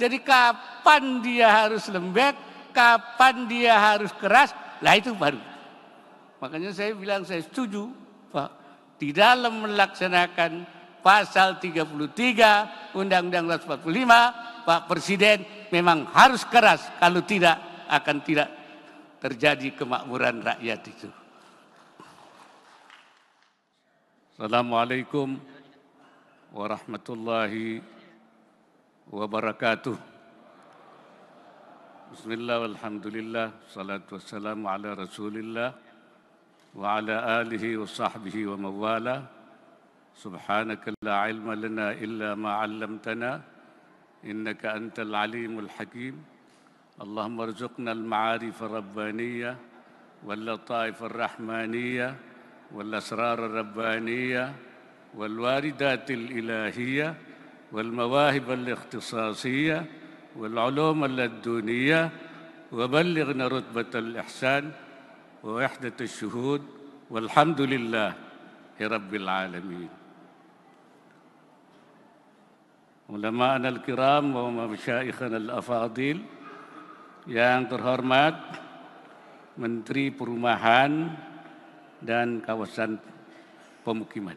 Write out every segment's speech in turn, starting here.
Jadi kapan dia harus lembek, kapan dia harus keras, lah itu baru. Makanya saya bilang saya setuju, Pak, di dalam melaksanakan pasal 33 Undang-Undang 45, Pak Presiden memang harus keras, kalau tidak akan tidak terjadi kemakmuran rakyat itu. Assalamualaikum warahmatullahi wabarakatuh. Bismillah walhamdulillah, salatu wassalamu ala rasulillah wa ala alihi wa sahbihi wa mawala. Subhanaka la ilma lana illa ma 'allamtana innaka antal alimul hakim. Allahumma rzuqna al-ma'arif ar-rabbaniyah wal lataif ar-rahmaniyah wal asrar ar-rabbaniyah wal waridatil ilahiyah wal mawahib al-ikhtisasiyah wal ulum al-laduniyah wa ballighna rutbatal ihsan wa wahdatal syuhud walhamdulillahi rabbil alamin. Ulama'ana al-kiram wa masyaikhana al-afadil, yang terhormat Menteri Perumahan dan Kawasan Pemukiman,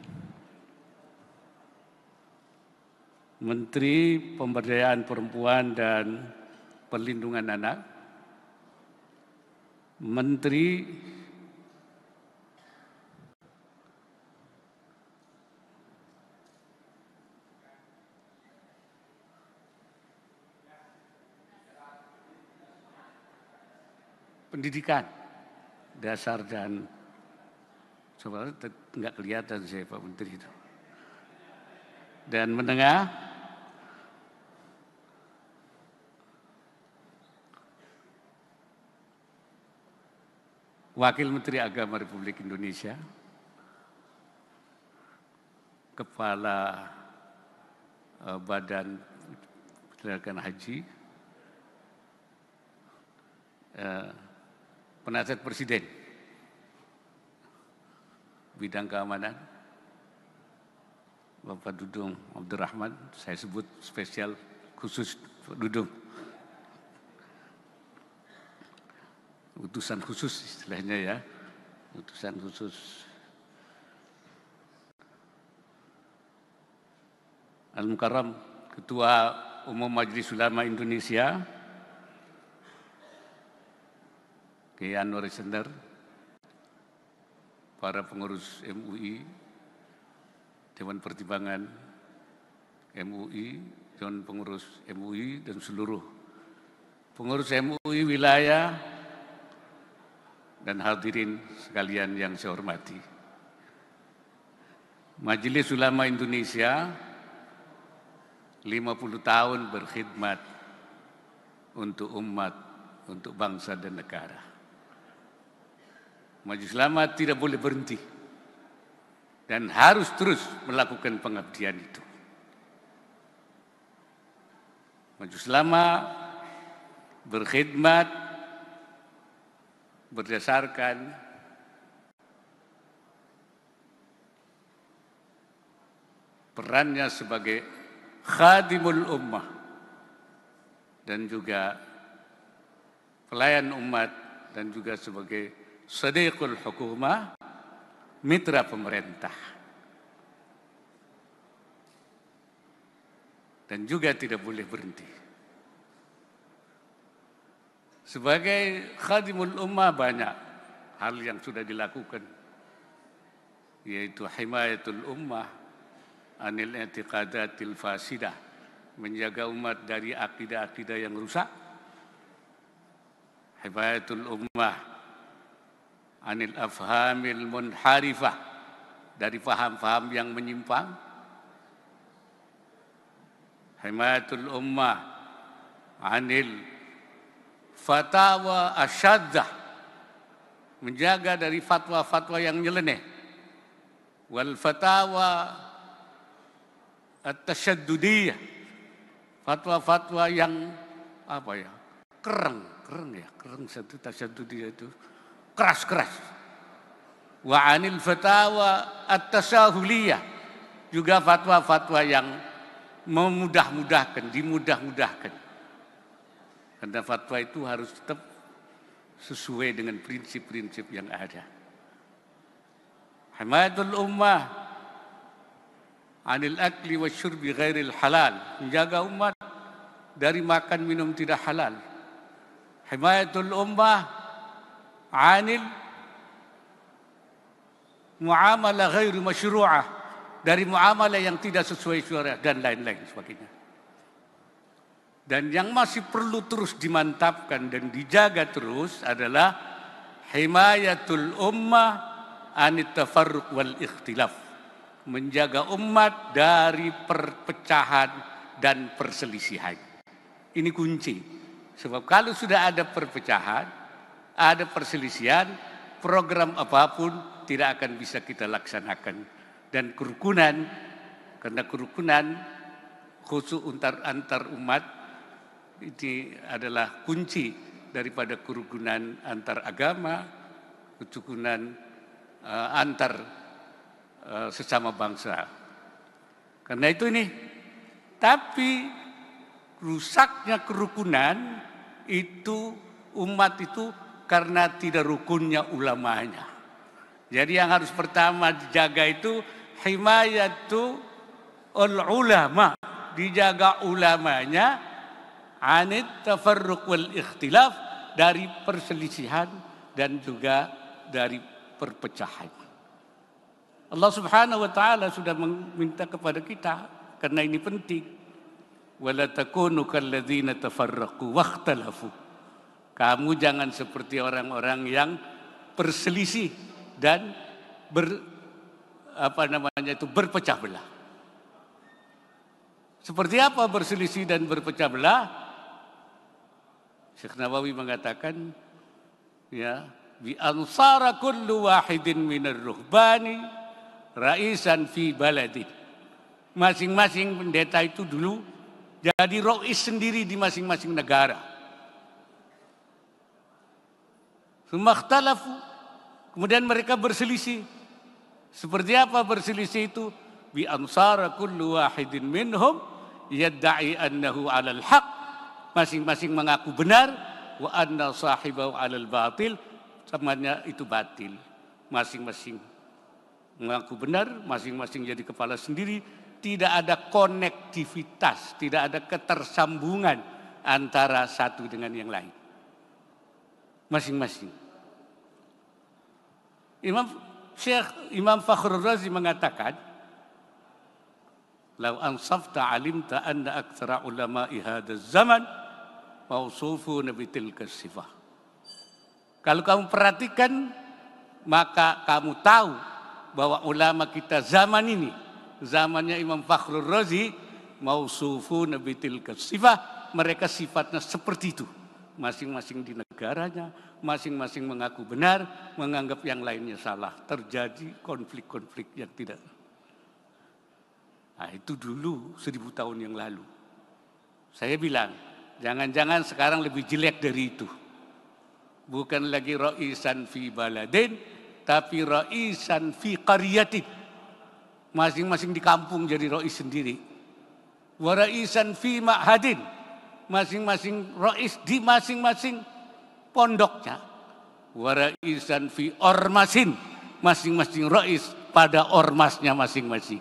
Menteri Pemberdayaan Perempuan dan Perlindungan Anak, Menteri Pendidikan dasar dan sebenarnya nggak kelihatan saya Pak Menteri itu, dan menengah, Wakil Menteri Agama Republik Indonesia, Kepala Badan Penyelenggaraan Haji, Penasihat Presiden bidang keamanan, Bapak Dudung Abdurrahman, saya sebut spesial khusus Dudung, utusan khusus istilahnya ya, utusan khusus. Al-Mukarram Ketua Umum Majelis Ulama Indonesia, Kiai Anwar Iskandar, para pengurus MUI, Dewan Pertimbangan MUI, Dewan Pengurus MUI, dan seluruh pengurus MUI wilayah, dan hadirin sekalian yang saya hormati. Majelis Ulama Indonesia 50 tahun berkhidmat untuk umat, untuk bangsa dan negara. Majelis Ulama tidak boleh berhenti dan harus terus melakukan pengabdian itu. Majelis Ulama berkhidmat berdasarkan perannya sebagai khadimul ummah dan juga pelayan umat, dan juga sebagai sadiqul hukumah, mitra pemerintah. Dan juga tidak boleh berhenti. Sebagai khadimul ummah banyak hal yang sudah dilakukan, yaitu himayatul ummah anil i'tiqadatil fasidah, menjaga umat dari akidah-akidah yang rusak. Himayatul ummah anil afhamil munharifah, dari faham-faham yang menyimpang. Himayatul ummah anil fatawa asyaddah, menjaga dari fatwa-fatwa yang nyeleneh. Wal fatawa at-tasyaddudiyah, fatwa-fatwa yang apa ya, kereng satu tasyaddudiyah itu keras. Wa anil fatawa at-tasahuliyah, juga fatwa-fatwa yang dimudah-mudahkan. Karena fatwa itu harus tetap sesuai dengan prinsip-prinsip yang ada. Himayatul ummah anil akli wa syurbi ghairil halal. Menjaga umat dari makan minum tidak halal. Himayatul ummah anil muamalah ghairu masyru'ah. Dari muamalah yang tidak sesuai syariat dan lain-lain sebagainya. Dan yang masih perlu terus dimantapkan dan dijaga terus adalah himayatul ummah anit tafarruq wal ikhtilaf. Menjaga umat dari perpecahan dan perselisihan. Ini kunci. Sebab kalau sudah ada perpecahan, ada perselisihan, program apapun tidak akan bisa kita laksanakan. Dan kerukunan, karena kerukunan khusus antar umat, ini adalah kunci daripada kerukunan antar agama, kerukunan antar sesama bangsa. Karena itu ini, tapi rusaknya kerukunan itu umat itu karena tidak rukunnya ulamanya. Jadi yang harus pertama dijaga itu himayatu ulama, dijaga ulamanya anit tafarruq wal ikhtilaf, dari perselisihan dan juga dari perpecahan. Allah Subhanahu wa taala sudah meminta kepada kita karena ini penting. Wala takunu kalladzina tafarraqu wakhtalafu. Kamu jangan seperti orang-orang yang berselisih dan berpecah belah. Seperti apa berselisih dan berpecah belah? Syekh Nawawi mengatakan, ya, bi ansara kullu wahidin minar ruhbani raisan fi baladin. Masing-masing pendeta itu dulu jadi rais sendiri di masing-masing negara. Sumakhtalafu, kemudian mereka berselisih. Seperti apa berselisih itu? Bi ansara kullu wahidin minhum yadda'i annahu 'alal haq. Masing-masing mengaku benar, wa anna sahibahu 'alal batil, temannya itu batil. Masing-masing mengaku benar, masing-masing jadi kepala sendiri, tidak ada konektivitas, tidak ada ketersambungan antara satu dengan yang lain. Masing-masing. Imam Fakhrul Razi mengatakan, "Lau ansafta alimta anna aktsara ulama'i hadzal zaman mausufuna bitilka sifah." Kalau kamu perhatikan, maka kamu tahu bahwa ulama kita zaman ini, zamannya Imam Fakhrul Razi, mausufuna bitilka sifah, mereka sifatnya seperti itu. Masing-masing di negaranya, masing-masing mengaku benar, menganggap yang lainnya salah. Terjadi konflik-konflik yang tidak. Nah, itu dulu 1000 tahun yang lalu. Saya bilang, jangan-jangan sekarang lebih jelek dari itu. Bukan lagi ra'isan fi baladin, tapi ra'isan fi qaryatin. Masing-masing di kampung jadi rais sendiri. Wa ra'isan fi ma'hadin. Masing-masing rais di masing-masing pondoknya. Wa ra'isan fi ormasin. Masing-masing rais pada ormasnya masing-masing.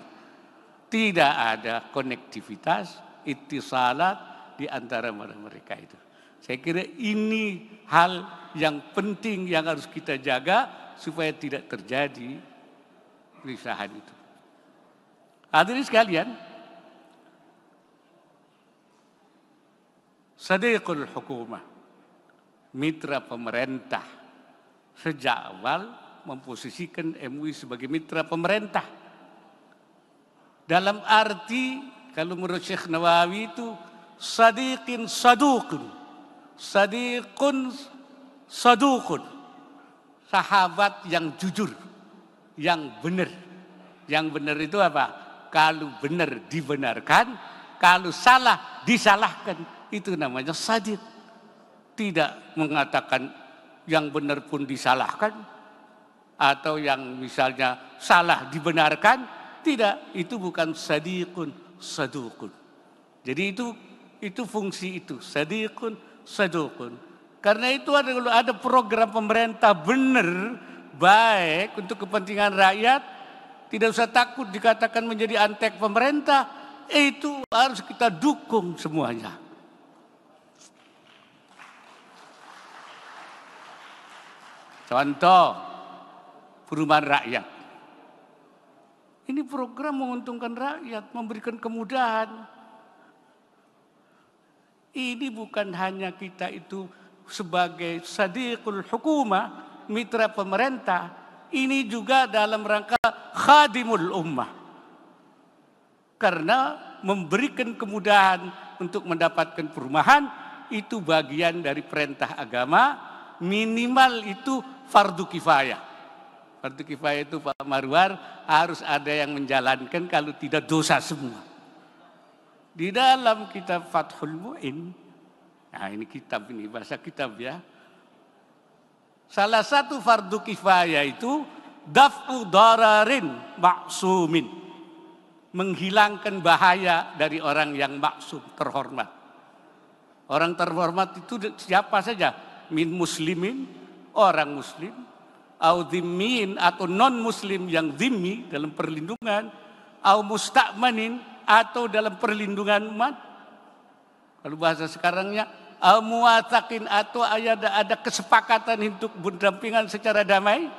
Tidak ada konektivitas, ittisalat di antara mereka itu. Saya kira ini hal yang penting yang harus kita jaga supaya tidak terjadi perpisahan itu. Hadirin sekalian, sadiqul hukumah, mitra pemerintah, sejak awal memposisikan MUI sebagai mitra pemerintah. Dalam arti, kalau menurut Syekh Nawawi itu, sadiqin sadukun, sadiqun sadukun, sahabat yang jujur, yang benar. Yang benar itu apa? Kalau benar dibenarkan, kalau salah disalahkan. Itu namanya sadiq. Tidak mengatakan yang benar pun disalahkan, atau yang misalnya salah dibenarkan. Tidak, itu bukan sadiqun sadukun. Jadi Itu fungsi itu, sadiqun, sadukun. Karena itu ada program pemerintah benar, baik untuk kepentingan rakyat, tidak usah takut dikatakan menjadi antek pemerintah, itu harus kita dukung semuanya. Contoh, perumahan rakyat. Ini program menguntungkan rakyat, memberikan kemudahan. Ini bukan hanya kita itu sebagai sadiqul hukumah, mitra pemerintah, ini juga dalam rangka khadimul ummah. Karena memberikan kemudahan untuk mendapatkan perumahan, itu bagian dari perintah agama, minimal itu fardu kifayah. Fardu kifayah itu Pak Marwar harus ada yang menjalankan, kalau tidak dosa semua. Di dalam kitab Fathul Mu'in, nah ini kitab, ini bahasa kitab ya. Salah satu fardu kifayah itu daf'u dararin maksumin, menghilangkan bahaya dari orang yang maksum, terhormat. Orang terhormat itu siapa saja, min muslimin, orang muslim, au dhimmin atau non muslim yang dhimmi dalam perlindungan, au musta'manin atau dalam perlindungan umat. Kalau bahasa sekarangnya au muwatsakin atau ada kesepakatan untuk berdampingan secara damai.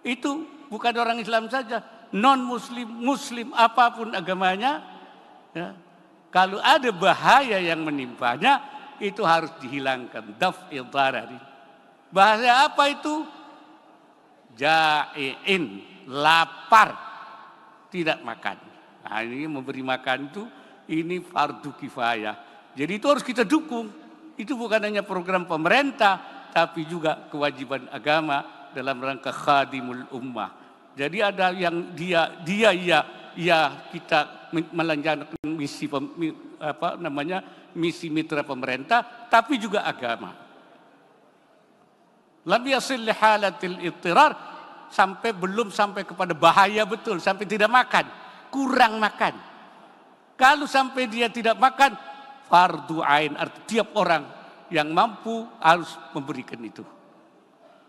Itu bukan orang Islam saja, non muslim, muslim apapun agamanya ya. Kalau ada bahaya yang menimpanya, itu harus dihilangkan, daf'il darari. Bahasa apa itu? Ja'iin, lapar, tidak makan. Nah, ini memberi makan itu, ini fardu kifayah. Jadi itu harus kita dukung. Itu bukan hanya program pemerintah, tapi juga kewajiban agama dalam rangka khadimul ummah. Jadi ada yang kita melanjutkan misi mitra pemerintah, tapi juga agama. Lam yasil li halatil ittirar, belum sampai kepada bahaya betul, sampai tidak makan, kurang makan. Kalau sampai dia tidak makan, fardu ain, artinya tiap orang yang mampu harus memberikan itu.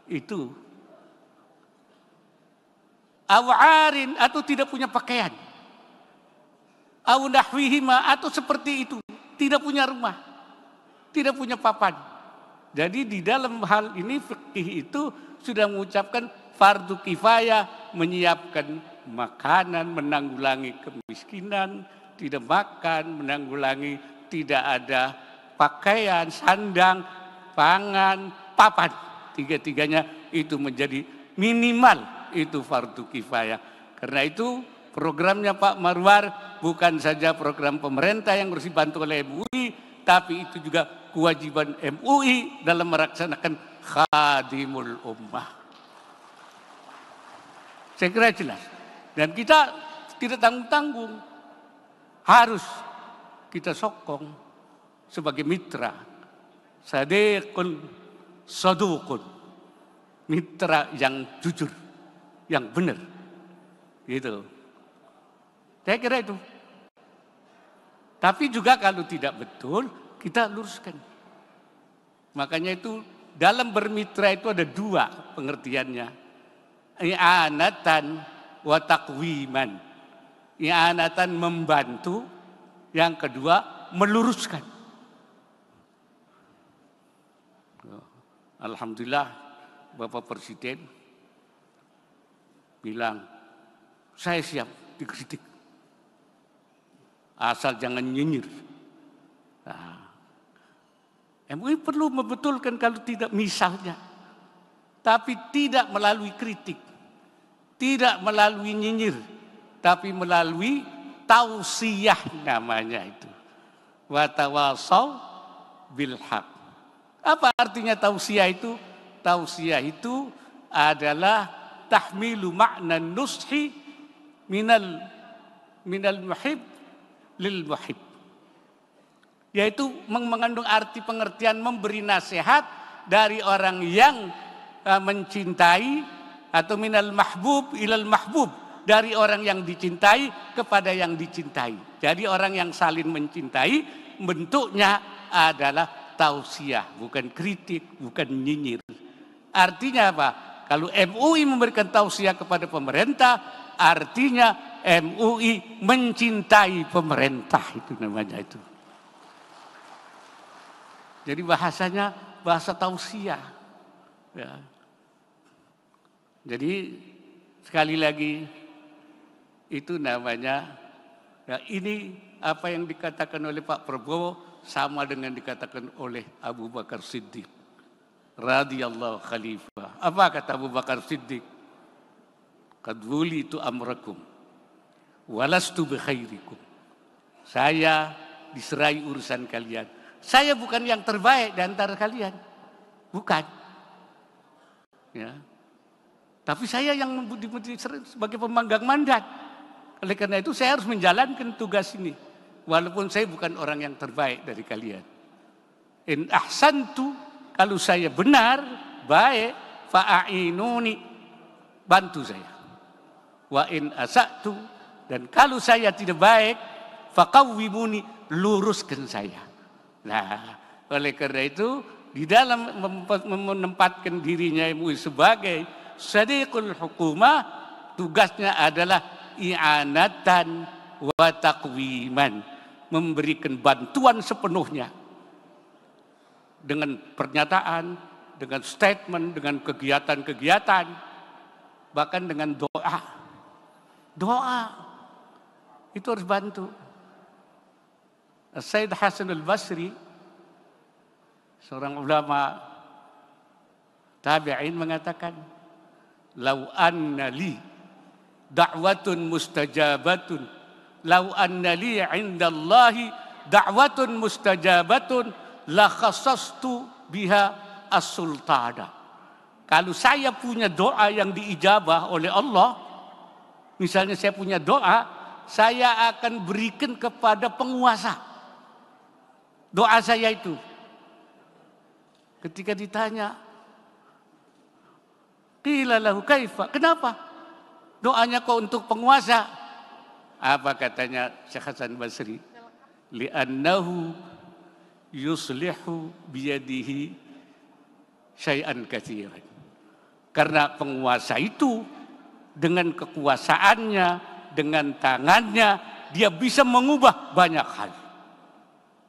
Itu. Awarin atau tidak punya pakaian. Aw nahwihima atau seperti itu, tidak punya rumah, tidak punya papan. Jadi di dalam hal ini fikih itu sudah mengucapkan fardu kifayah, menyiapkan makanan, menanggulangi kemiskinan, tidak makan, menanggulangi tidak ada pakaian, sandang, pangan, papan. Tiga-tiganya itu menjadi minimal, itu fardu kifayah. Karena itu programnya Pak Marwar bukan saja program pemerintah yang harus dibantu oleh MUI, tapi itu juga kewajiban MUI dalam melaksanakan khadimul ummah. Saya kira jelas. Dan kita tidak tanggung-tanggung. Harus kita sokong sebagai mitra. Sadiqun sadukun. Mitra yang jujur, yang benar. Gitu. Saya kira itu. Tapi juga kalau tidak betul, kita luruskan. Makanya itu dalam bermitra itu ada dua pengertiannya. I'anatan wa taqwiman. I'anatan membantu, yang kedua meluruskan. Alhamdulillah Bapak Presiden bilang, saya siap dikritik. Asal jangan nyinyir. Nah, MUI perlu membetulkan kalau tidak misalnya. Tapi tidak melalui kritik. Tidak melalui nyinyir. Tapi melalui tausiyah namanya itu. Wa tawasaw bil haq. Apa artinya tausiyah itu? Tausiyah itu adalah tahmilu makna nushi minal muhib lil muhib. Yaitu mengandung arti pengertian memberi nasihat dari orang yang mencintai, atau minal mahbub ilal mahbub, dari orang yang dicintai kepada yang dicintai. Jadi orang yang saling mencintai bentuknya adalah tausiah, bukan kritik, bukan nyinyir. Artinya apa? Kalau MUI memberikan tausiah kepada pemerintah, artinya MUI mencintai pemerintah, itu namanya itu. Jadi bahasanya bahasa tausiah. Ya. Jadi sekali lagi itu namanya, ya ini apa yang dikatakan oleh Pak Prabowo sama dengan dikatakan oleh Abu Bakar Siddiq radhiyallahu khalifah. Apa kata Abu Bakar Siddiq? Qad wulitu amrakum walastu bi khairikum. Saya diserai urusan kalian. Saya bukan yang terbaik di antara kalian. Bukan. Ya. Tapi saya yang sebagai pemanggang mandat. Oleh karena itu saya harus menjalankan tugas ini. Walaupun saya bukan orang yang terbaik dari kalian. In ahsantu, kalau saya benar, baik, fa'ainuni, bantu saya. Wa in asa'tu, dan kalau saya tidak baik, faqawwimuni, luruskan saya. Nah, oleh karena itu di dalam menempatkan dirinya MUI sebagai sadiqul hukumah, tugasnya adalah i'anatan wa taqwiman, memberikan bantuan sepenuhnya dengan pernyataan, dengan statement, dengan kegiatan-kegiatan, bahkan dengan doa. Doa itu harus bantu. Sayyid Hasan al-Basri, seorang ulama tabi'in, mengatakan, "Lau anna li da'watun mustajabatun, lau anna li 'indallahi da'watun mustajabatun, la khassastu biha as-sultana." Kalau saya punya doa yang diijabah oleh Allah, misalnya saya punya doa, saya akan berikan kepada penguasa. Doa saya itu. Ketika ditanya, qila lahu kaifa? Kenapa? Doanya kok untuk penguasa? Apa katanya Syekh Hasan Basri? Li'annahu yuslihu biyadihi syai'an katsiran. Karena penguasa itu dengan kekuasaannya, dengan tangannya, dia bisa mengubah banyak hal.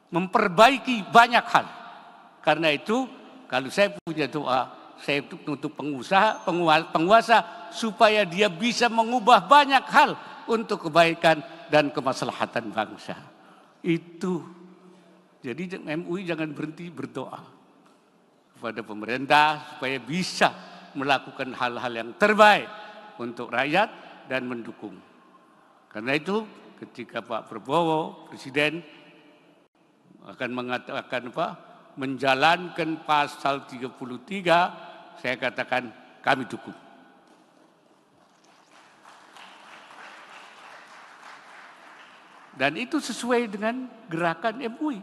Memperbaiki banyak hal. Karena itu kalau saya punya doa, saya untuk penguasa supaya dia bisa mengubah banyak hal untuk kebaikan dan kemaslahatan bangsa. Itu. Jadi MUI jangan berhenti berdoa kepada pemerintah supaya bisa melakukan hal-hal yang terbaik untuk rakyat dan mendukung. Karena itu ketika Pak Prabowo Presiden akan mengatakan menjalankan pasal 33, saya katakan kami dukung. Dan itu sesuai dengan gerakan MUI.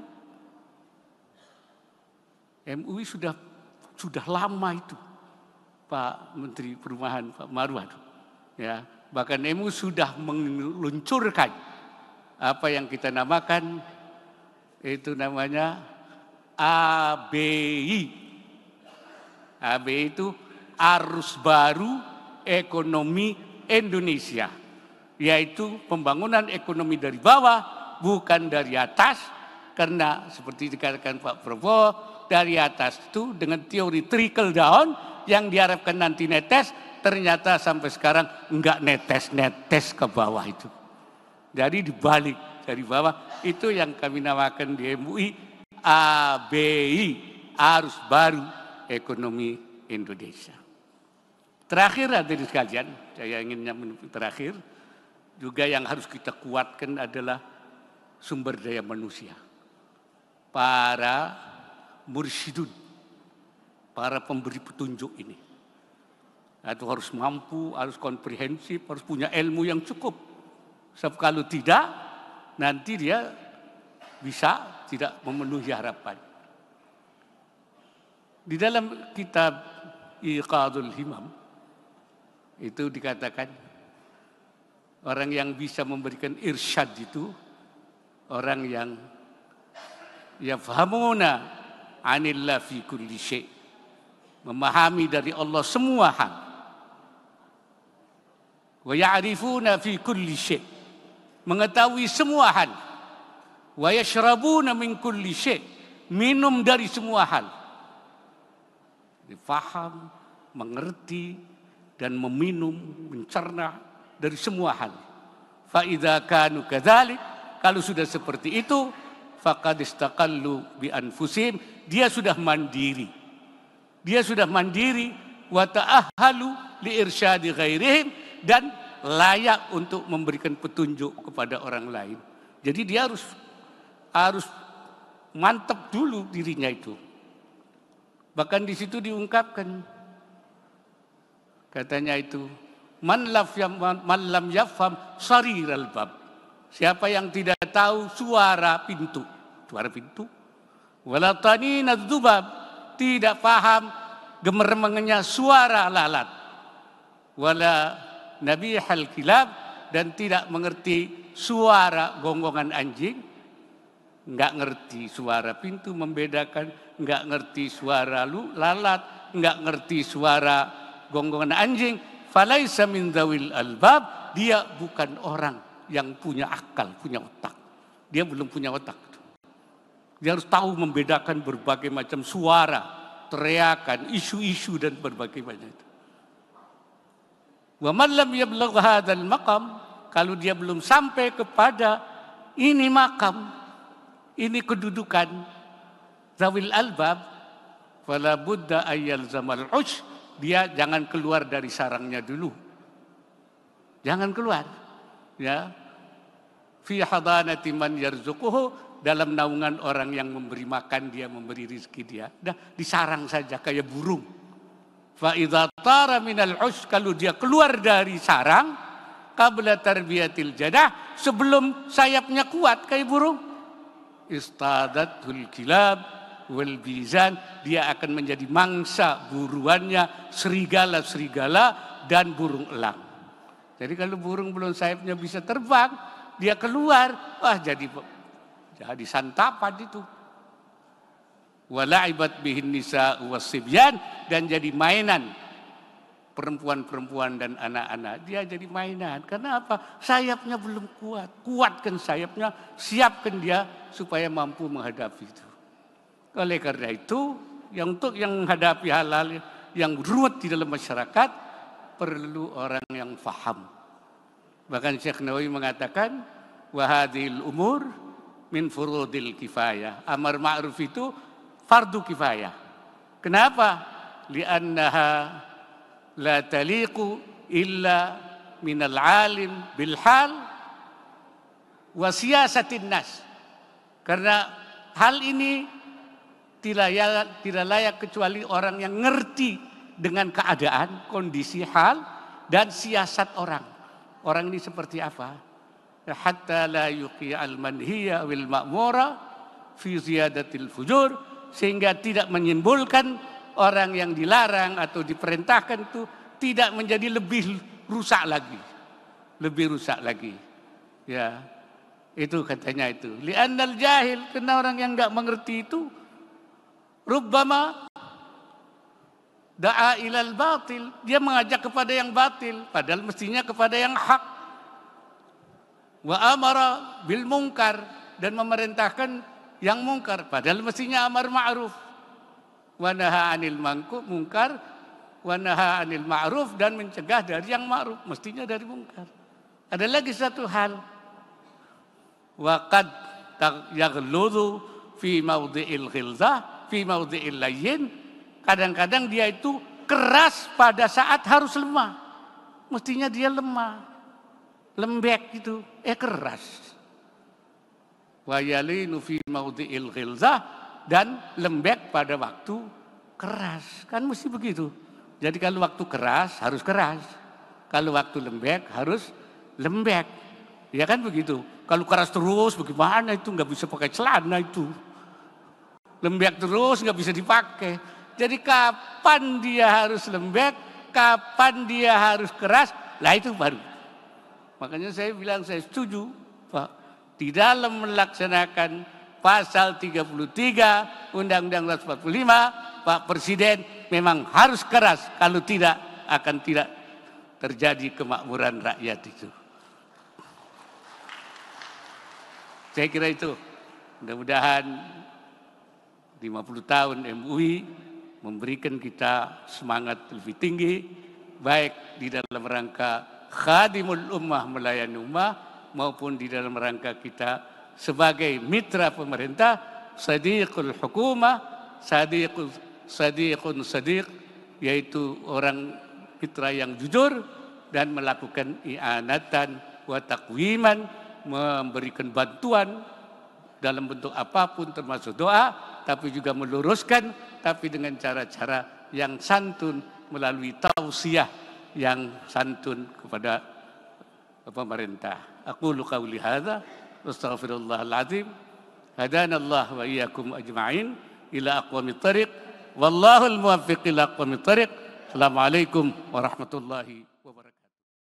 MUI sudah lama itu, Pak Menteri Perumahan Pak Marwan. Ya, bahkan MUI sudah meluncurkan apa yang kita namakan, itu namanya ABI. ABI itu Arus Baru Ekonomi Indonesia, yaitu pembangunan ekonomi dari bawah, bukan dari atas. Karena seperti dikatakan Pak Prabowo, dari atas itu dengan teori trickle down yang diharapkan nanti netes, ternyata sampai sekarang enggak netes ke bawah itu. Jadi dibalik. Dari bawah, itu yang kami namakan di MUI ABI, Arus Baru Ekonomi Indonesia. Terakhir hadirin sekalian, saya inginnya terakhir, juga yang harus kita kuatkan adalah sumber daya manusia. Para mursyidun, para pemberi petunjuk ini. Itu harus mampu, harus komprehensif, harus punya ilmu yang cukup. Sebab kalau tidak, nanti dia bisa tidak memenuhi harapan. Di dalam kitab Iqadul Himam itu dikatakan orang yang bisa memberikan irsyad itu orang yang yafhamuna anillah fi kulli syai', memahami dari Allah semua hal. Wa ya'rifuna fi kulli syai', mengetahui semua hal. Wa yashrabuna min kulli syai', minum dari semua hal. Difaham, mengerti, dan meminum, mencerna dari semua hal. Fa idza kanu kadzalik, kalau sudah seperti itu, faqad istaqallu bi anfusihim, dia sudah mandiri. Dia sudah mandiri, wa ta'ahhalu li irsyadi ghairihim, dan layak untuk memberikan petunjuk kepada orang lain. Jadi dia harus mantap dulu dirinya itu. Bahkan di situ diungkapkan, katanya itu, man lam yafham sariral bab. Siapa yang tidak tahu suara pintu, wala tanina dzubab, tidak paham gemermengennya suara lalat, wala nabihal kilab, dan tidak mengerti suara gonggongan anjing, nggak ngerti suara pintu membedakan, nggak ngerti suara lalat, nggak ngerti suara gonggongan anjing, falaisa min dzawil albab, dia bukan orang yang punya akal, punya otak. Dia belum punya otak. Dia harus tahu membedakan berbagai macam suara, teriakan, isu-isu, dan berbagai macam itu. Wa man lam yablugh hadzal maqam, kalau dia belum sampai kepada ini makam, ini kedudukan zawil albab, fala budda ayyal zamal ush, dia jangan keluar dari sarangnya dulu. Jangan keluar. Ya. Fi hadanati man yarzuquhu, dalam naungan orang yang memberi makan dia, memberi rezeki dia. Dah disarang saja kayak burung. Fa idza tara minal ush, kalau dia keluar dari sarang, qabla tarbiyatil jadah, sebelum sayapnya kuat kayak burung, istadatul kilab wal bizan, dia akan menjadi mangsa buruannya serigala-serigala dan burung elang. Jadi kalau burung belum sayapnya bisa terbang, dia keluar, wah jadi santapan itu. Wala'ibat bihin nisa wasibyan, dan jadi mainan perempuan-perempuan dan anak-anak. Dia jadi mainan. Karena apa? Sayapnya belum kuat. Kuatkan sayapnya, siapkan dia supaya mampu menghadapi itu. Oleh karena itu, untuk yang menghadapi hal-hal yang ruwet di dalam masyarakat, perlu orang yang faham. Bahkan Syekh Nawawi mengatakan, wa hadhil umur min furudil kifayah. Amar ma'ruf itu fardu kifayah. Kenapa? Li'annaha la taliqu illa minal alim bil hal wa siyasatin nas. Karena hal ini tidak layak kecuali orang yang ngerti dengan keadaan, kondisi, hal, dan siasat orang. Orang ini seperti apa? Hatta la yuqi'al manhiya wal ma'mura fi ziyadatil fujur, sehingga tidak menimbulkan orang yang dilarang atau diperintahkan itu tidak menjadi lebih rusak lagi. Lebih rusak lagi. Ya. Itu katanya itu. Li'annal jahil, karena orang yang enggak mengerti itu rubbama da'a ilal batil, dia mengajak kepada yang batil padahal mestinya kepada yang hak. Wa amara bil munkar, dan memerintahkan yang mungkar padahal mestinya amar ma'ruf. Wa naha 'anil munkar wa naha 'anil ma'ruf, dan mencegah dari yang ma'ruf, mestinya dari munkar. Ada lagi satu hal, wa qad yaghludu fi mawdi'il ghilzah fi mawdi'il layyin, kadang-kadang dia itu keras pada saat harus lemah. Mestinya dia lemah, lembek gitu, keras. Wa yalinu fi mawdi'il ghilzah, dan lembek pada waktu keras. Kan mesti begitu. Jadi kalau waktu keras harus keras. Kalau waktu lembek harus lembek. Ya kan begitu. Kalau keras terus bagaimana itu, nggak bisa pakai celana itu. Lembek terus nggak bisa dipakai. Jadi kapan dia harus lembek, kapan dia harus keras, lah itu baru. Makanya saya bilang saya setuju, Pak, di dalam melaksanakan pasal 33 Undang-Undang 45, Pak Presiden memang harus keras, kalau tidak akan tidak terjadi kemakmuran rakyat itu. Saya kira itu. Mudah-mudahan 50 tahun MUI memberikan kita semangat lebih tinggi, baik di dalam rangka khadimul ummah, melayani ummah, maupun di dalam rangka kita sebagai mitra pemerintah, sadiqul hukumah, sadiqun sadiq, yaitu orang mitra yang jujur dan melakukan i'anatan wa taqwiman, memberikan bantuan dalam bentuk apapun termasuk doa, tapi juga meluruskan, tapi dengan cara-cara yang santun, melalui tausiah yang santun kepada pemerintah. Aqulu qawli hadza astaghfirullahal azim. Hadanallah wa iyyakum ajma'in ila aqwamit thariq. Wallahul muwaffiq ila aqwamit thariq. Assalamualaikum warahmatullahi